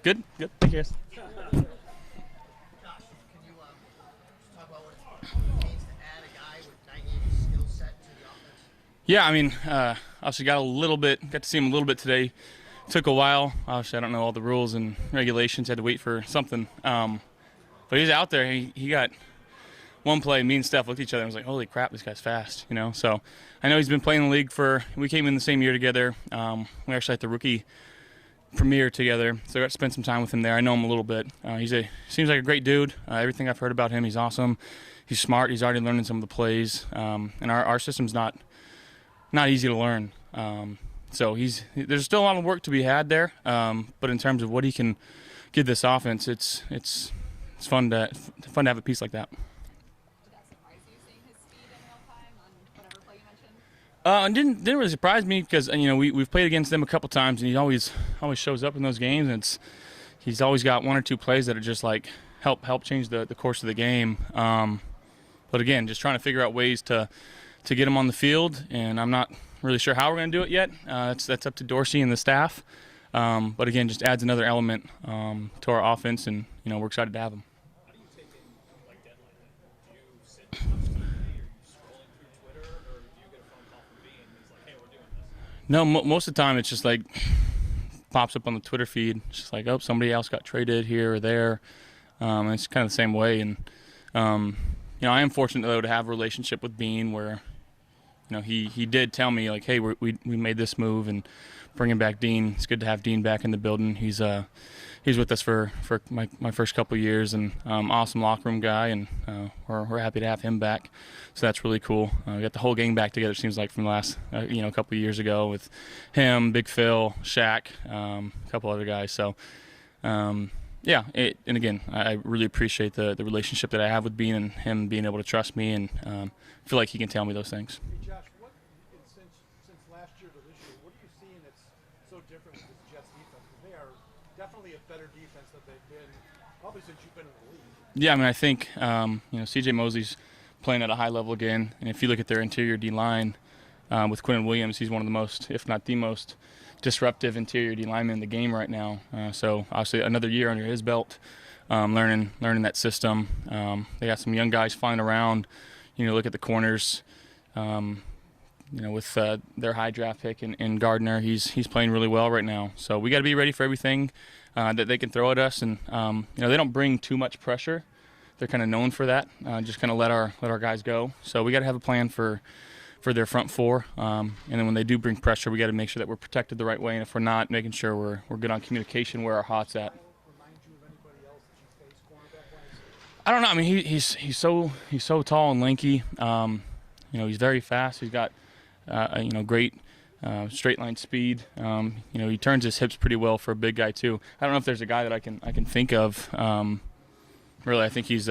Good. Thank you, guys. Josh, can you just talk about what it means to add a guy with Nyheim's skill set to the offense? Yeah, I mean, obviously got to see him a little bit today. Took a while. Obviously, I don't know all the rules and regulations. Had to wait for something. But he's out there. He got one play. Me and Steph looked at each other and was like, "Holy crap, this guy's fast!" You know. So I know he's been playing in the league we came in the same year together. We actually had the rookie premiere together, so I got to spend some time with him there. I know him a little bit. Seems like a great dude. Everything I've heard about him, he's awesome. He's smart. He's already learning some of the plays, and our system's not easy to learn. So there's still a lot of work to be had there. But in terms of what he can give this offense, it's fun to have a piece like that. Did that surprise you seeing his speed in real time on whatever play you mentioned? It didn't really surprise me because we've played against them a couple times, and he always shows up in those games, and he's always got one or two plays that are just like help change the course of the game. But again, just trying to figure out ways to get him on the field, and I'm not really sure how we're going to do it yet. That's up to Dorsey and the staff. But again, just adds another element to our offense, and we're excited to have him. How do you take it like that? Do you sit and watch TV? Are you scrolling through Twitter, or do you get a phone call from Beane and he's like, "Hey, we're doing this"? No, most of the time it's just like pops up on the Twitter feed. It's just like, oh, somebody else got traded here or there. And it's kind of the same way. And I am fortunate though to have a relationship with Beane where he did tell me like, hey, we made this move and bringing back Dean. It's good to have Dean back in the building. He's with us for my first couple of years, and awesome locker room guy, and we're happy to have him back. So that's really cool. We got the whole gang back together. It seems like from the last a couple of years ago with him, Big Phil, Shaq, a couple other guys. So and again, I really appreciate the relationship that I have with Beane and him being able to trust me and feel like he can tell me those things. Hey Josh, since last year to this year, what are you seeing that's so different with this Jets defense? Because they are definitely a better defense than they've been probably since you've been in the league. Yeah, I mean, I think C.J. Mosley's playing at a high level again, and if you look at their interior D line with Quinn Williams, he's one of the most, if not the most, disruptive interior D lineman in the game right now. So obviously another year under his belt, learning that system. They got some young guys flying around. Look at the corners. With their high draft pick in Gardner, he's playing really well right now. So we got to be ready for everything that they can throw at us, and they don't bring too much pressure. They're kind of known for that. Just kind of let our guys go. So we got to have a plan for their front four, and then when they do bring pressure, we got to make sure that we're protected the right way, and if we're not, making sure we're good on communication where our heart's at. I don't know. I mean, he's so tall and lanky. He's very fast. He's got great straight line speed. He turns his hips pretty well for a big guy too. I don't know if there's a guy that I can think of. Really, I think he's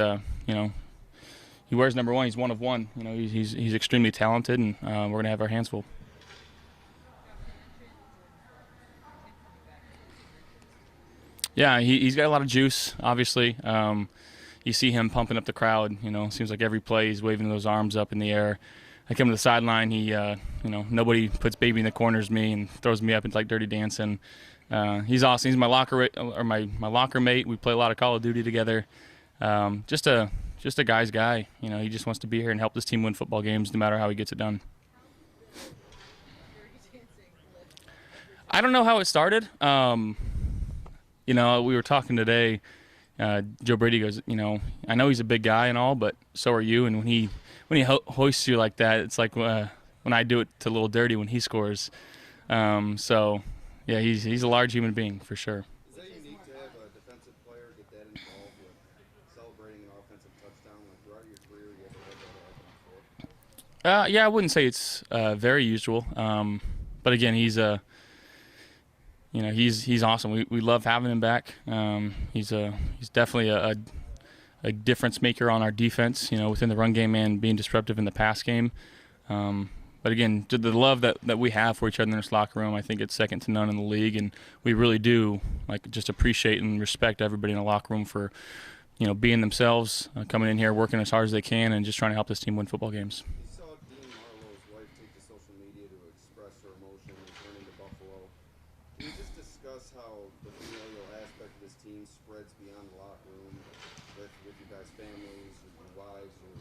he wears number one. He's one of one. He's extremely talented, and we're gonna have our hands full. Yeah, he's got a lot of juice. Obviously, you see him pumping up the crowd. Seems like every play he's waving those arms up in the air. I come to the sideline. He, nobody puts baby in the corners me and throws me up into like Dirty Dancing. He's awesome. He's my locker mate. We play a lot of Call of Duty together. Just a guy's guy. He just wants to be here and help this team win football games, no matter how he gets it done. I don't know how it started. We were talking today. Joe Brady goes, I know he's a big guy and all, but so are you. And when he hoists you like that, it's like when I do it to Little Dirty when he scores. So, yeah, he's a large human being for sure. Is that unique to have a defensive player get that involved with celebrating an offensive touchdown? Like throughout your career, you ever had that happen before? Yeah, I wouldn't say it's very usual. But again, he's he's awesome. We love having him back. He's definitely a difference maker on our defense, within the run game and being disruptive in the pass game. But again, the love that we have for each other in this locker room, I think it's second to none in the league, and we really do just appreciate and respect everybody in the locker room for being themselves, coming in here, working as hard as they can, and just trying to help this team win football games. You saw Dean Marlowe's wife take to social media to express her emotion returning to Buffalo. Can you just discuss discuss how the familial aspect of this team spreads beyond the locker room with you guys' families, your wives, your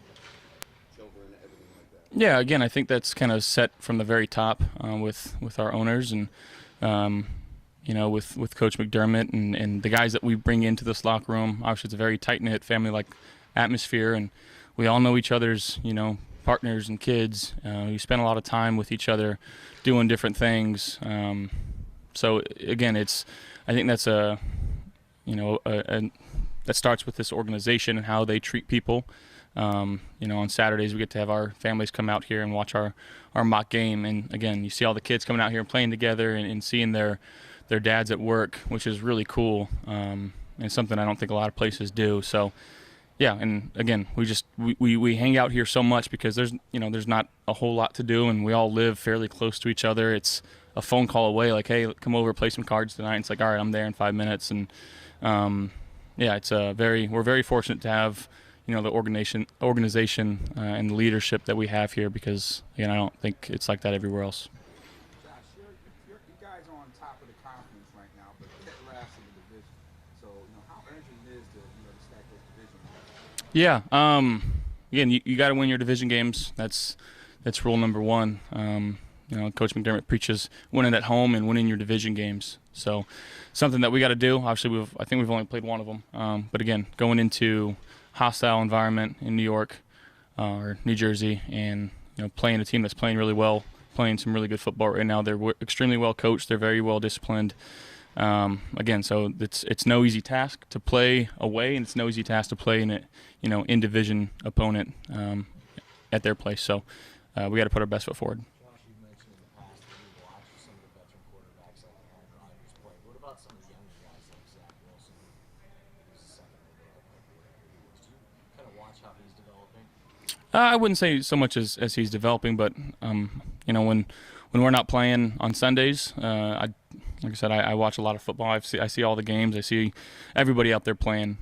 children, everything like that? Yeah, again, I think that's kind of set from the very top with our owners and with Coach McDermott and the guys that we bring into this locker room. Obviously, it's a very tight-knit family-like atmosphere, and we all know each other's partners and kids. We spend a lot of time with each other doing different things. So again, I think that's that starts with this organization and how they treat people. On Saturdays we get to have our families come out here and watch our mock game, and again, you see all the kids coming out here and playing together and seeing their dads at work, which is really cool, and something I don't think a lot of places do. So yeah, and again, we hang out here so much because there's not a whole lot to do, and we all live fairly close to each other. It's a phone call away, like, hey, come over, play some cards tonight. And it's like, all right, I'm there in 5 minutes, and we're very fortunate to have the organization and the leadership that we have here, because again, I don't think it's like that everywhere else. Josh, you guys are on top of the conference right now, but dead last in the division. So how urgent it is to stack those division games? Yeah. Again, you got to win your division games. That's rule number one. Coach McDermott preaches winning at home and winning your division games. So something that we got to do. Obviously, I think we've only played one of them. But again, going into hostile environment in New York or New Jersey, and playing a team that's playing really well, playing some really good football right now. They're extremely well coached. They're very well disciplined. Again, so it's no easy task to play away, and it's no easy task to play in in division opponent at their place. So we got to put our best foot forward. Josh, you mentioned in the past that you watch some of the veteran quarterbacks like Aaron Rodgers play. What about some of the younger guys like Zack Moss, who's the second overall pick? Do you kind of watch how he's developing? I wouldn't say so much as he's developing, but when we're not playing on Sundays, like I said, I watch a lot of football. I see all the games. I see everybody out there playing.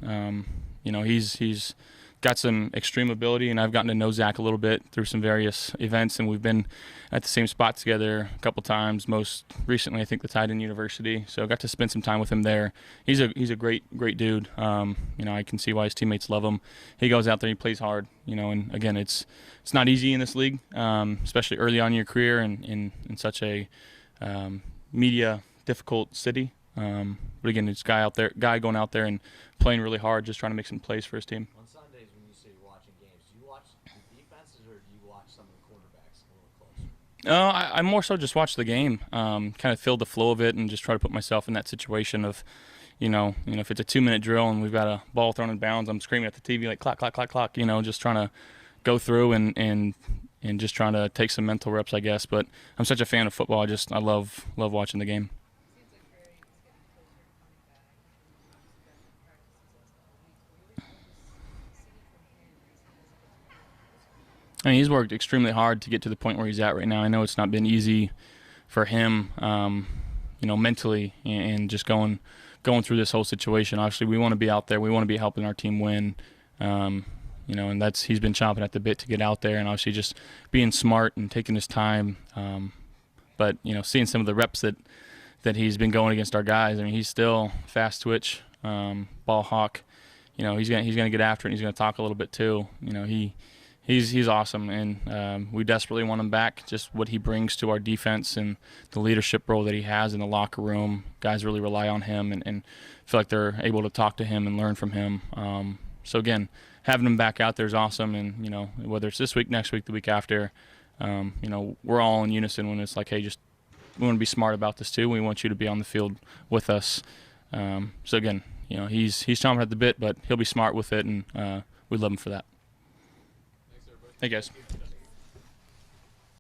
He's got some extreme ability, and I've gotten to know Zach a little bit through some various events, and we've been at the same spot together a couple times. Most recently, I think the Titan University. So I got to spend some time with him there. He's a great dude. I can see why his teammates love him. He goes out there, he plays hard. And again, it's not easy in this league, especially early on in your career and in such a media difficult city. But again, it's guy going out there and playing really hard, just trying to make some plays for his team. On Sundays, when you say you're watching games, do you watch the defenses or do you watch some of the quarterbacks a little closer? I more so just watch the game, kind of feel the flow of it, and just try to put myself in that situation of, if it's a 2-minute drill and we've got a ball thrown in bounds, I'm screaming at the TV like clock, clock, clock, clock. Just trying to go through and just trying to take some mental reps, I guess. But I'm such a fan of football. I love watching the game. I mean, he's worked extremely hard to get to the point where he's at right now. I know it's not been easy for him, mentally, and just going through this whole situation. Obviously, we want to be out there. We want to be helping our team win, and he's been chomping at the bit to get out there, and obviously just being smart and taking his time. But seeing some of the reps that he's been going against our guys. I mean, he's still fast twitch, ball hawk. He's gonna get after it, and he's gonna talk a little bit too. He's awesome, and we desperately want him back. Just what he brings to our defense and the leadership role that he has in the locker room. Guys really rely on him and feel like they're able to talk to him and learn from him. So again, having him back out there is awesome, and whether it's this week, next week, the week after, we're all in unison when it's like, hey, we want to be smart about this too. We want you to be on the field with us. So again, he's chomping at the bit, but he'll be smart with it, and we love him for that. Hey guys.